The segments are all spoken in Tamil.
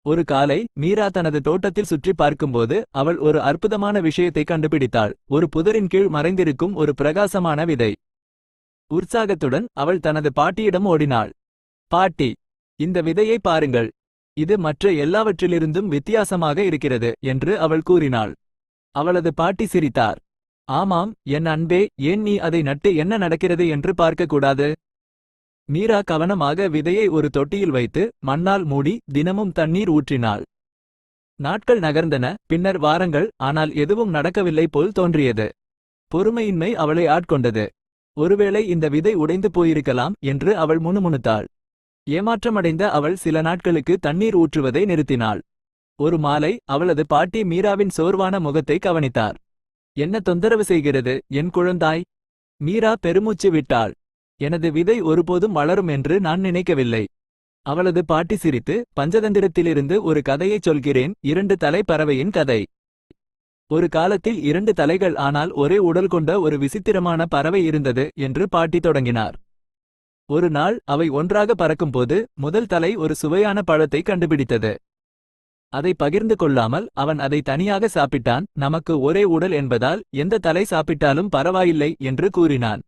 ஒரு காலை மீரா தனது தோட்டத்தில் சுற்றி பார்க்கும்போது அவள் ஒரு அற்புதமான விஷயத்தை கண்டுபிடித்தாள். ஒரு புதரின் கீழ் மறைந்திருக்கும் ஒரு பிரகாசமான விதை. உற்சாகத்துடன் அவள் தனது பாட்டியிடம் ஓடினாள். பாட்டி, இந்த விதையை பாருங்கள். இது மற்ற எல்லாவற்றிலிருந்தும் வித்தியாசமாக இருக்கிறது என்று அவள் கூறினாள். அவளது பாட்டி சிரித்தார். ஆமாம் என் அன்பே, ஏன் நீ அதை நட்டு என்ன நடக்கிறது என்று பார்க்கக்கூடாது? மீரா கவனமாக விதையை ஒரு தொட்டியில் வைத்து மண்ணால் மூடி தினமும் தண்ணீர் ஊற்றினாள். நாட்கள் நகர்ந்தன, பின்னர் வாரங்கள். ஆனால் எதுவும் நடக்கவில்லை போல் தோன்றியது. பொறுமையின்மை அவளை ஆட்கொண்டது. ஒருவேளை இந்த விதை உடைந்து போயிருக்கலாம் என்று அவள் முணுமுணுத்தாள். ஏமாற்றமடைந்த அவள் சில நாட்களுக்கு தண்ணீர் ஊற்றுவதை நிறுத்தினாள். ஒரு மாலை அவளது பாட்டி மீராவின் சோர்வான முகத்தை கவனித்தார். என்ன தொந்தரவு செய்கிறது என் குழந்தாய்? மீரா பெருமூச்சு விட்டாள். எனது விதை ஒருபோதும் வளரும் என்று நான் நினைக்கவில்லை. அவளது பாட்டி சிரித்து, பஞ்சதந்திரத்திலிருந்து ஒரு கதையைச் சொல்கிறேன். 2 தலை பறவையின் கதை. ஒரு காலத்தில் 2 தலைகள் ஆனால் ஒரே உடல் கொண்ட ஒரு விசித்திரமான பறவை இருந்தது என்று பாட்டி தொடங்கினார். ஒரு நாள் அவை ஒன்றாக பறக்கும்போது முதல் தலை ஒரு சுவையான பழத்தை கண்டுபிடித்தது. அதை பகிர்ந்து கொள்ளாமல் அவன் அதை தனியாக சாப்பிட்டான். நமக்கு ஒரே உடல் என்பதால் எந்த தலை சாப்பிட்டாலும் பரவாயில்லை என்று கூறினான்.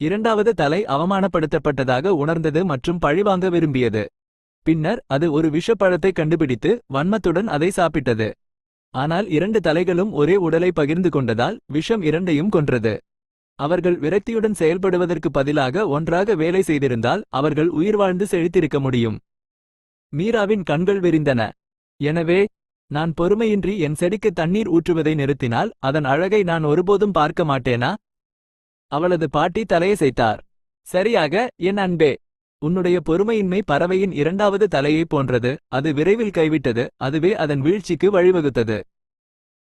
இரண்டாவது தலை அவமானப்படுத்தப்பட்டதாக உணர்ந்தது மற்றும் பழிவாங்க விரும்பியது. பின்னர் அது ஒரு விஷப்பழத்தை கண்டுபிடித்து வன்மத்துடன் அதை சாப்பிட்டது. ஆனால் 2 தலைகளும் ஒரே உடலை பகிர்ந்து கொண்டதால் விஷம் இரண்டையும் கொன்றது. அவர்கள் விரக்தியுடன் செயல்படுவதற்கு பதிலாக ஒன்றாக வேலை செய்திருந்தால் அவர்கள் உயிர் வாழ்ந்து செழித்திருக்க முடியும். மீராவின் கண்கள் விரிந்தன. எனவே நான் பொறுமையின்றி என் செடிக்கு தண்ணீர் ஊற்றுவதை நிறுத்தினால் அதன் அழகை நான் ஒருபோதும் பார்க்க மாட்டேனா? அவளது பாட்டி தலையசைத்தார். சரியாக என் அன்பே. உன்னுடைய பொறுமையின்மை பறவையின் 2வது தலையைப் போன்றது. அது விரைவில் கைவிட்டது, அதுவே அதன் வீழ்ச்சிக்கு வழிவகுத்தது.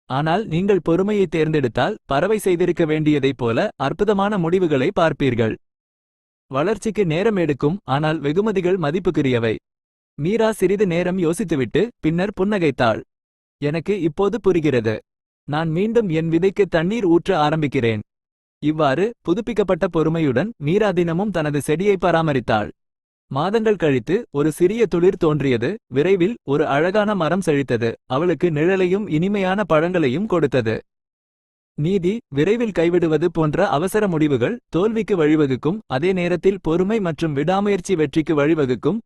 ஆனால் நீங்கள் பொறுமையை தேர்ந்தெடுத்தால் பறவை செய்திருக்க வேண்டியதைப் போல அற்புதமான முடிவுகளை பார்ப்பீர்கள். வளர்ச்சிக்கு நேரம் எடுக்கும், ஆனால் வெகுமதிகள் மதிப்புக்குரியவை. மீரா சிறிது நேரம் யோசித்துவிட்டு பின்னர் புன்னகைத்தாள். எனக்கு இப்போது புரிகிறது. நான் மீண்டும் என் விதைக்கு தண்ணீர் ஊற்ற ஆரம்பிக்கிறேன். இவ்வாறு புதுப்பிக்கப்பட்ட பொறுமையுடன் மீரா தினமும் தனது செடியை பராமரித்தாள். மாதங்கள் கழித்து ஒரு சிறிய துளிர் தோன்றியது. விரைவில் ஒரு அழகான மரம் செழித்தது. அவளுக்கு நிழலையும் இனிமையான பழங்களையும் கொடுத்தது. நீதி, விரைவில் கைவிடுவது போன்ற அவசர முடிவுகள் தோல்விக்கு வழிவகுக்கும். அதே நேரத்தில் பொறுமை மற்றும் விடாமுயற்சி வெற்றிக்கு வழிவகுக்கும்.